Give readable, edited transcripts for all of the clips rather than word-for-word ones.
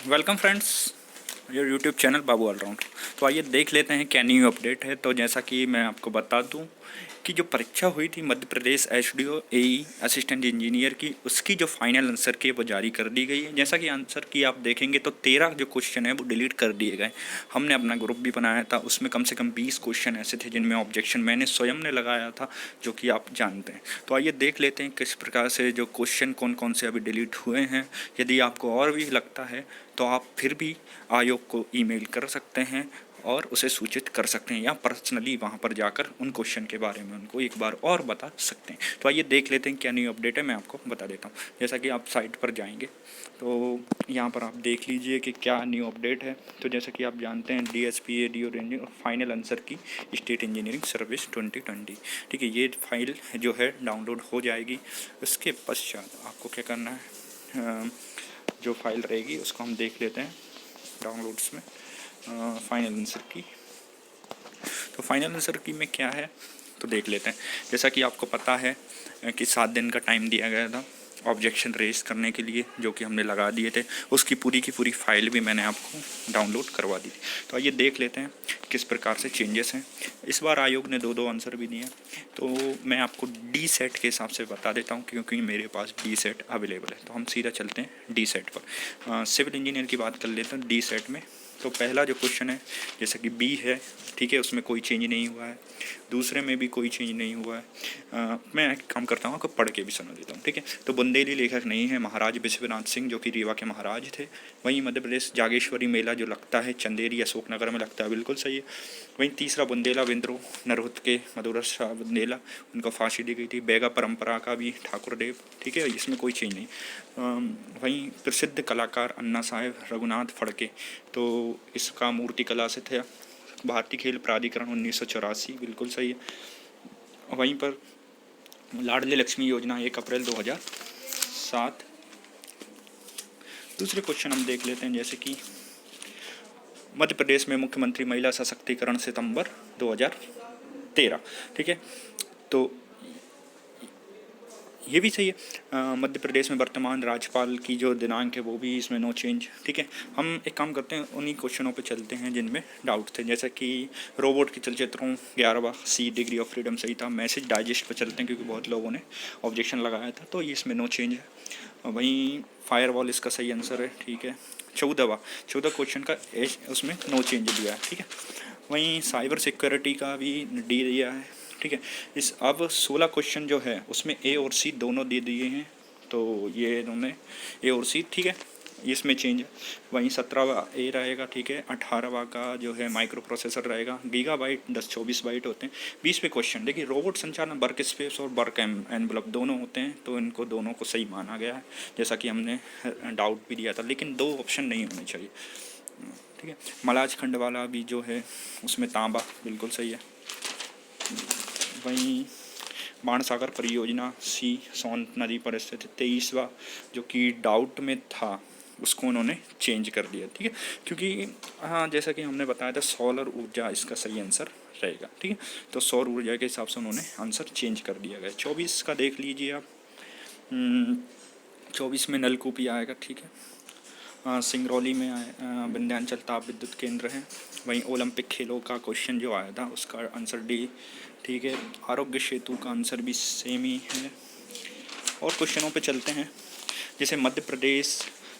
Welcome friends, your YouTube channel Babu allround. तो आइए देख लेते हैं क्या न्यू अपडेट है। तो जैसा कि मैं आपको बता दूं कि जो परीक्षा हुई थी मध्य प्रदेश एसडीओ एई असिस्टेंट इंजीनियर की, उसकी जो फाइनल आंसर की वो जारी कर दी गई है। जैसा कि आंसर की आप देखेंगे तो 13 जो क्वेश्चन है वो डिलीट कर दिए गए। हमने अपना ग्रुप भी बनाया था, उसमें कम से कम 20 क्वेश्चन ऐसे थे जिनमें ऑब्जेक्शन मैंने स्वयं ने लगाया था, जो कि आप जानते हैं। तो आइए देख लेते हैं किस प्रकार से जो क्वेश्चन कौन कौन से अभी डिलीट हुए हैं। यदि आपको और भी लगता है तो आप फिर भी आयोग को ईमेल कर सकते हैं और उसे सूचित कर सकते हैं, या पर्सनली वहां पर जाकर उन क्वेश्चन के बारे में उनको एक बार और बता सकते हैं। तो आइए देख लेते हैं क्या न्यू अपडेट है, मैं आपको बता देता हूँ। जैसा कि आप साइट पर जाएंगे तो यहाँ पर आप देख लीजिए कि क्या न्यू अपडेट है। तो जैसा कि आप जानते हैं DSP ADO रेंजिंग और फाइनल आंसर की स्टेट इंजीनियरिंग सर्विस 2020, ठीक है, ये फाइल जो है डाउनलोड हो जाएगी। उसके पश्चात आपको क्या करना है, जो फाइल रहेगी उसको हम देख लेते हैं डाउनलोड्स में। फाइनल आंसर की, तो फाइनल आंसर की में क्या है तो देख लेते हैं। जैसा कि आपको पता है कि 7 दिन का टाइम दिया गया था ऑब्जेक्शन रेज करने के लिए, जो कि हमने लगा दिए थे। उसकी पूरी की पूरी फाइल भी मैंने आपको डाउनलोड करवा दी थी। तो आइए देख लेते हैं किस प्रकार से चेंजेस हैं। इस बार आयोग ने दो आंसर भी दिए, तो मैं आपको डी सेट के हिसाब से बता देता हूँ, क्योंकि मेरे पास डी सेट अवेलेबल है। तो हम सीधा चलते हैं डी सेट पर। सिविल इंजीनियर की बात कर लेते हैं डी सेट में। तो पहला जो क्वेश्चन है जैसा कि बी है, ठीक है, उसमें कोई चेंज नहीं हुआ है। दूसरे में भी कोई चेंज नहीं हुआ है। मैं एक काम करता हूँ, आपको पढ़ के भी सुना देता हूँ, ठीक है। तो बुंदेली लेखक नहीं है, महाराज विश्वनाथ सिंह जो कि रीवा के महाराज थे। वहीं मध्य प्रदेश जागेश्वरी मेला जो लगता है चंदेरी अशोकनगर में लगता है, बिल्कुल सही है। वहीं तीसरा बुंदेला विद्रोह नरहुत के मधुर शाह बुंदेला, उनको फांसी दी गई थी। बैगा परंपरा का भी ठाकुर देव, ठीक है, इसमें कोई चेंज नहीं। वहीं प्रसिद्ध कलाकार अन्ना साहेब रघुनाथ फड़के, तो इसका मूर्ति कला से थे। भारतीय खेल प्राधिकरण 1984, बिल्कुल सही है। वहीं पर लाडली लक्ष्मी योजना 1 अप्रैल 2007। दूसरे क्वेश्चन हम देख लेते हैं, जैसे कि मध्य प्रदेश में मुख्यमंत्री महिला सशक्तिकरण सितंबर 2013, ठीक है। तो ये भी सही है। मध्य प्रदेश में वर्तमान राज्यपाल की जो दिनांक है वो भी इसमें नो चेंज, ठीक है। हम एक काम करते हैं, उन्हीं क्वेश्चनों पे चलते हैं जिनमें डाउट थे। जैसा कि रोबोट के चलचित्रों 11वां सी डिग्री ऑफ फ्रीडम सही था। मैसेज डाइजेस्ट पे चलते हैं क्योंकि बहुत लोगों ने ऑब्जेक्शन लगाया था, तो ये इसमें नो चेंज है। वहीं फायरवॉल इसका सही आंसर है, ठीक है। 14 क्वेश्चन का उसमें नो चेंज दिया है, ठीक है। वहीं साइबर सिक्योरिटी का भी डी दिया है, ठीक है। इस अब 16 क्वेश्चन जो है उसमें ए और सी दोनों दे दिए हैं, तो ये इन्होंने ए और सी, ठीक है, इसमें चेंज है। वहीं 17वां ए रहेगा, ठीक है। 18वां का जो है माइक्रो प्रोसेसर रहेगा। गीगाबाइट 10-24 बाइट होते हैं। 20वें क्वेश्चन देखिए, रोबोट संचालन वर्क स्पेस और वर्क एनवलप दोनों होते हैं, तो इनको दोनों को सही माना गया है, जैसा कि हमने डाउट भी दिया था। लेकिन 2 ऑप्शन नहीं होने चाहिए, ठीक है। मलाज खंड वाला भी जो है उसमें तांबा, बिल्कुल सही है। वहीं बाणसागर परियोजना सी सोन नदी पर स्थित 23वां जो कि डाउट में था उसको उन्होंने चेंज कर दिया, ठीक है। क्योंकि हाँ, जैसा कि हमने बताया था सोलर ऊर्जा इसका सही आंसर रहेगा, ठीक है। तो सौर ऊर्जा के हिसाब से उन्होंने आंसर चेंज कर दिया गया। 24 का देख लीजिए आप। 24 में नलकूप ही आएगा, ठीक है। सिंगरौली में विंध्याचल ताप विद्युत केंद्र है। वहीं ओलंपिक खेलों का क्वेश्चन जो आया था उसका आंसर डी, ठीक है। आरोग्य सेतु का आंसर भी सेम ही है। और क्वेश्चनों पे चलते हैं, जैसे मध्य प्रदेश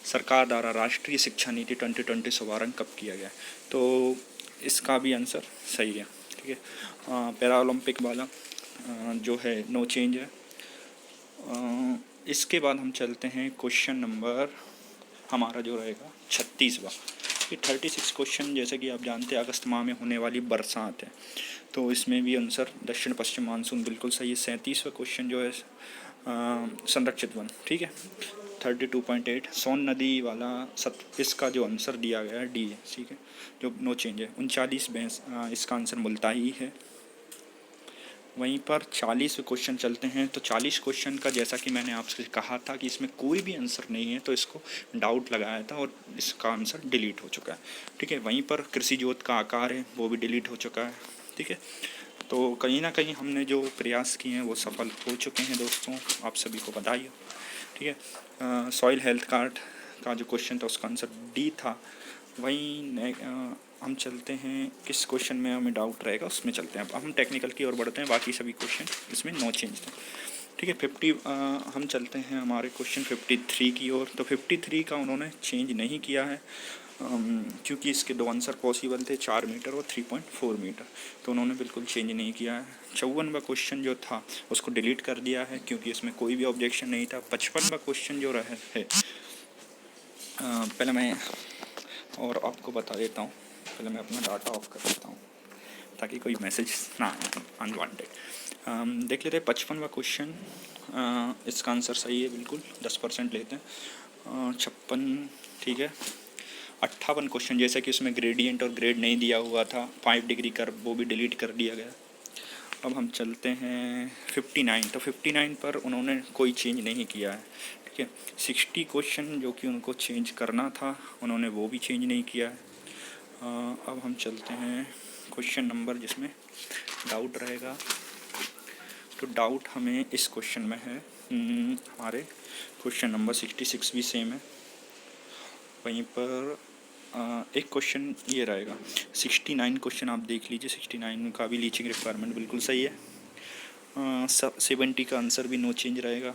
सरकार द्वारा राष्ट्रीय शिक्षा नीति 2020 शुभारंभ कब किया गया, तो इसका भी आंसर सही है, ठीक है। पैरा ओलंपिक वाला जो है नो चेंज है। इसके बाद हम चलते हैं क्वेश्चन नंबर हमारा जो रहेगा 36वां। ये 36 क्वेश्चन, जैसे कि आप जानते हैं अगस्त माह में होने वाली बरसात है, तो इसमें भी आंसर दक्षिण पश्चिम मानसून, बिल्कुल सही है। 37वां क्वेश्चन जो है संरक्षित वन, ठीक है। 32.8 सोन नदी वाला इसका जो आंसर दिया गया है डी है, ठीक है, जो नो चेंज है। 39 भैंस, इसका आंसर मुल्ताई है। वहीं पर 40 क्वेश्चन चलते हैं। तो 40 क्वेश्चन का जैसा कि मैंने आपसे कहा था कि इसमें कोई भी आंसर नहीं है, तो इसको डाउट लगाया था और इसका आंसर डिलीट हो चुका है, ठीक है। वहीं पर कृषि जोत का आकार है वो भी डिलीट हो चुका है, ठीक है। तो कहीं ना कहीं हमने जो प्रयास किए हैं वो सफल हो चुके हैं दोस्तों, आप सभी को बधाई हो, ठीक है। सॉइल हेल्थ कार्ड का जो क्वेश्चन था उसका आंसर डी था। वहीं हम चलते हैं किस क्वेश्चन में हमें डाउट रहेगा उसमें चलते हैं। अब हम टेक्निकल की ओर बढ़ते हैं, बाकी सभी क्वेश्चन इसमें नो चेंज थे। ठीक है, हम चलते हैं हमारे क्वेश्चन 53 की ओर। तो 53 का उन्होंने चेंज नहीं किया है, क्योंकि इसके दो आंसर पॉसिबल थे, 4 मीटर और 3.4 मीटर, तो उन्होंने बिल्कुल चेंज नहीं किया है। 54वां क्वेश्चन जो था उसको डिलीट कर दिया है, क्योंकि इसमें कोई भी ऑब्जेक्शन नहीं था। 55वां क्वेश्चन जो रहा है, पहले मैं और आपको बता देता हूँ, पहले मैं अपना डाटा ऑफ कर देता हूँ ताकि कोई मैसेज ना आए अनवांटेड। देख लेते हैं 55वां क्वेश्चन। इसका आंसर सही है बिल्कुल, 10% लेते हैं। 56, ठीक है। 58 क्वेश्चन, जैसे कि उसमें ग्रेडियंट और ग्रेड नहीं दिया हुआ था, 5 डिग्री कर्व, वो भी डिलीट कर दिया गया। अब हम चलते हैं 59। तो 59 पर उन्होंने कोई चेंज नहीं किया है, ठीक है। 60 क्वेश्चन जो कि उनको चेंज करना था, उन्होंने वो भी चेंज नहीं किया है। अब हम चलते हैं क्वेश्चन नंबर जिसमें डाउट रहेगा। तो डाउट हमें इस क्वेश्चन में है, हमारे क्वेश्चन नंबर 66 भी सेम है। वहीं पर एक क्वेश्चन ये रहेगा 69 क्वेश्चन, आप देख लीजिए। 69 का भी लीचिंग रिक्वायरमेंट बिल्कुल सही है। 70 का आंसर भी नो चेंज रहेगा।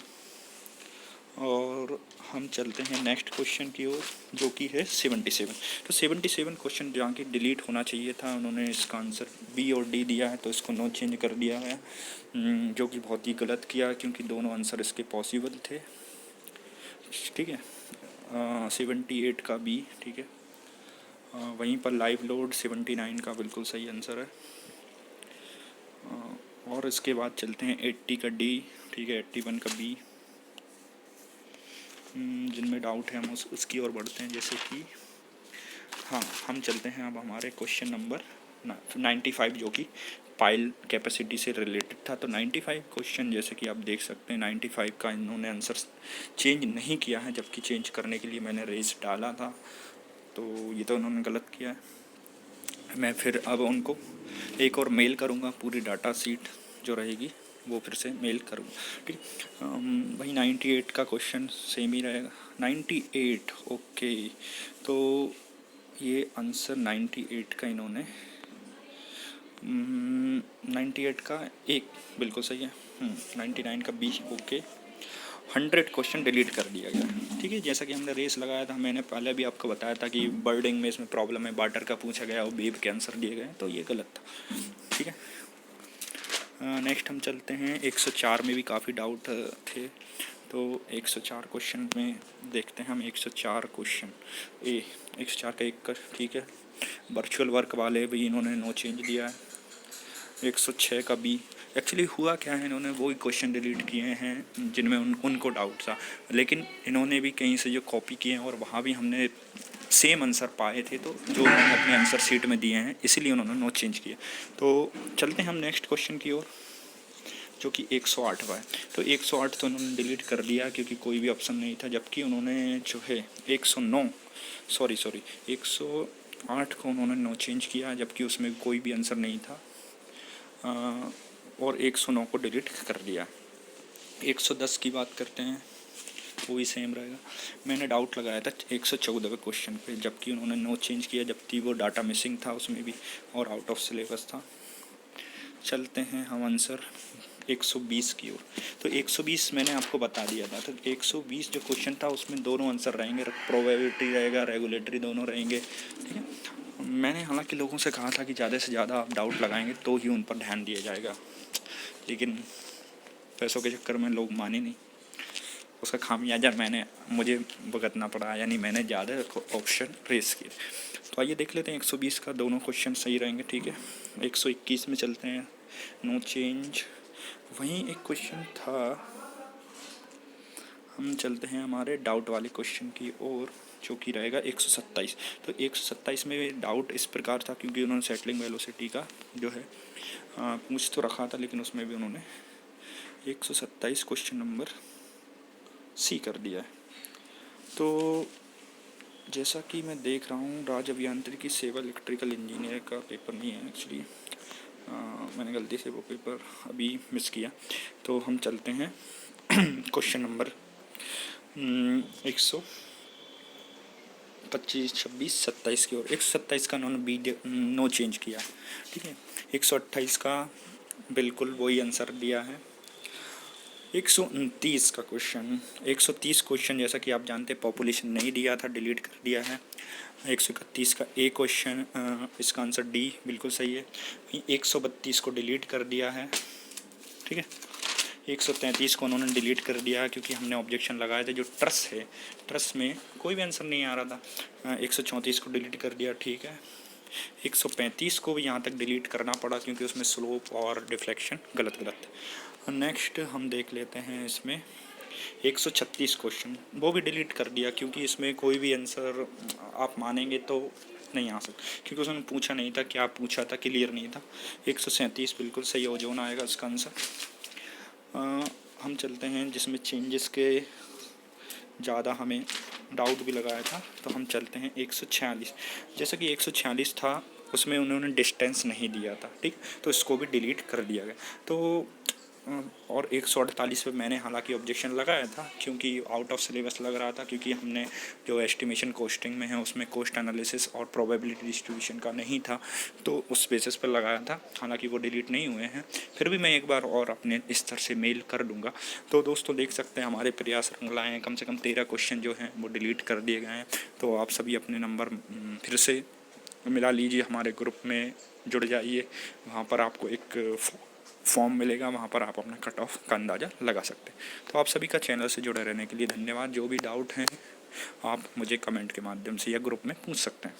और हम चलते हैं नेक्स्ट क्वेश्चन की ओर, जो कि है 77। तो 77 क्वेश्चन जहाँ की डिलीट होना चाहिए था, उन्होंने इसका आंसर बी और डी दिया है, तो इसको नो चेंज कर दिया है, जो कि बहुत ही गलत किया, क्योंकि दोनों आंसर इसके पॉसिबल थे, ठीक है। 78 का बी, ठीक है। वहीं पर लाइव लोड 79 का बिल्कुल सही आंसर है। और इसके बाद चलते हैं 80 का डी, ठीक है। 81 का बी। जिनमें डाउट है हम उसकी ओर बढ़ते हैं, जैसे कि हाँ, हम चलते हैं अब हमारे क्वेश्चन नंबर 95, जो कि पाइल कैपेसिटी से रिलेटेड था। तो 95 क्वेश्चन, जैसे कि आप देख सकते हैं, 95 का इन्होंने आंसर चेंज नहीं किया है, जबकि चेंज करने के लिए मैंने रेस डाला था, तो ये तो उन्होंने गलत किया है। मैं फिर अब उनको एक और मेल करूँगा, पूरी डाटा सीट जो रहेगी वो फिर से मेल करूँगा, ठीक। वही 98 का क्वेश्चन सेम ही रहेगा। 98, ओके। तो ये आंसर 98 का इन्होंने 98 का एक बिल्कुल सही है। 99 का बी, ओके। 100 क्वेश्चन डिलीट कर दिया गया, ठीक है। जैसा कि हमने रेस लगाया था, मैंने पहले भी आपको बताया था कि बर्डिंग में इसमें प्रॉब्लम है, बाटर का पूछा गया और बेब के आंसर दिए गए, तो ये गलत था, ठीक है। नेक्स्ट हम चलते हैं 104 में भी काफ़ी डाउट थे, तो 104 क्वेश्चन में देखते हैं हम। 104 क्वेश्चन 104 का एक, ठीक है। वर्चुअल वर्क वाले भी इन्होंने नो चेंज दिया है। 106 का बी। एक्चुअली हुआ क्या है, इन्होंने वही क्वेश्चन डिलीट किए हैं जिनमें उनको डाउट था, लेकिन इन्होंने भी कहीं से जो कॉपी किए हैं और वहाँ भी हमने सेम आंसर पाए थे, तो जो उन्होंने अपने आंसर शीट में दिए हैं, इसीलिए उन्होंने नो चेंज किया। तो चलते हैं हम नेक्स्ट क्वेश्चन की ओर, जो कि 108 है। तो 108 तो उन्होंने डिलीट कर दिया, क्योंकि कोई भी ऑप्शन नहीं था, जबकि उन्होंने जो है 109 सॉरी 108 को उन्होंने नो चेंज किया, जबकि उसमें कोई भी आंसर नहीं था, और 109 को डिलीट कर दिया। 110 की बात करते हैं, वो भी सेम रहेगा। मैंने डाउट लगाया था 114वें क्वेश्चन पे, जबकि उन्होंने नो चेंज किया, जबकि वो डाटा मिसिंग था उसमें भी, और आउट ऑफ सिलेबस था। चलते हैं हम आंसर 120 की ओर। तो 120 मैंने आपको बता दिया था। तो 120 जो क्वेश्चन था उसमें दोनों आंसर रहेंगे, प्रोबेबिलिटी रहेगा, रेगुलेटरी, दोनों रहेंगे, ठीक है। मैंने हालांकि लोगों से कहा था कि ज़्यादा से ज़्यादा आप डाउट लगाएंगे तो ही उन पर ध्यान दिया जाएगा, लेकिन पैसों के चक्कर में लोग माने नहीं। उसका खामियाजा मुझे भुगतना पड़ा, यानी मैंने ज़्यादा ऑप्शन रेस किए। तो आइए देख लेते हैं 120 का दोनों क्वेश्चन सही रहेंगे, ठीक है। 121 में चलते हैं, नो चेंज। वहीं एक क्वेश्चन था, हम चलते हैं हमारे डाउट वाले क्वेश्चन की ओर, जो कि रहेगा 127। तो 127 में डाउट इस प्रकार था, क्योंकि उन्होंने सेटलिंग वेलोसिटी का जो है पूछ तो रखा था, लेकिन उसमें भी उन्होंने 127 क्वेश्चन नंबर सी कर दिया है। तो जैसा कि मैं देख रहा हूँ, राज्य अभियांत्रिकी सेवा इलेक्ट्रिकल इंजीनियर का पेपर नहीं है एक्चुअली, मैंने गलती से वो पेपर अभी मिस किया। तो हम चलते हैं क्वेश्चन नंबर 100 25, 26, 27 की ओर 127 का उन्होंने बी नो चेंज किया, ठीक है। 128 का बिल्कुल वही आंसर दिया है। 129 का क्वेश्चन, 130 क्वेश्चन जैसा कि आप जानते हैं पॉपुलेशन नहीं दिया था, डिलीट कर दिया है। 131 का ए क्वेश्चन, इसका आंसर डी बिल्कुल सही है। 132 को डिलीट कर दिया है, ठीक है। 133 को उन्होंने डिलीट कर दिया है क्योंकि हमने ऑब्जेक्शन लगाए थे। जो ट्रस है, ट्रस में कोई भी आंसर नहीं आ रहा था। 134 को डिलीट कर दिया, ठीक है। 135 को भी यहाँ तक डिलीट करना पड़ा क्योंकि उसमें स्लोप और डिफ्लेक्शन गलत गलत। नेक्स्ट हम देख लेते हैं इसमें 136 क्वेश्चन, वो भी डिलीट कर दिया क्योंकि इसमें कोई भी आंसर आप मानेंगे तो नहीं आ सकता, क्योंकि उसने पूछा नहीं था, क्या पूछा था क्लियर नहीं था। 137 बिल्कुल सही ओजोन आएगा इसका आंसर। हम चलते हैं जिसमें चेंजेस के ज़्यादा हमें डाउट भी लगाया था, तो हम चलते हैं 146। जैसा कि 146 था उसमें उन्होंने डिस्टेंस नहीं दिया था, ठीक, तो इसको भी डिलीट कर दिया गया। तो और 148 पे मैंने हालांकि ऑब्जेक्शन लगाया था क्योंकि आउट ऑफ सिलेबस लग रहा था, क्योंकि हमने जो एस्टिमेशन कोस्टिंग में है उसमें कोस्ट एनालिसिस और प्रोबेबिलिटी डिस्ट्रीब्यूशन का नहीं था, तो उस बेसिस पर लगाया था। हालांकि वो डिलीट नहीं हुए हैं, फिर भी मैं एक बार और अपने स्तर से मेल कर दूंगा। तो दोस्तों देख सकते हैं हमारे प्रयास रंग लाए हैं, कम से कम 13 क्वेश्चन जो हैं वो डिलीट कर दिए गए हैं। तो आप सभी अपने नंबर फिर से मिला लीजिए, हमारे ग्रुप में जुड़ जाइए, वहाँ पर आपको एक फॉर्म मिलेगा, वहाँ पर आप अपना कट ऑफ का अंदाज़ा लगा सकते हैं। तो आप सभी का चैनल से जुड़े रहने के लिए धन्यवाद। जो भी डाउट हैं आप मुझे कमेंट के माध्यम से या ग्रुप में पूछ सकते हैं।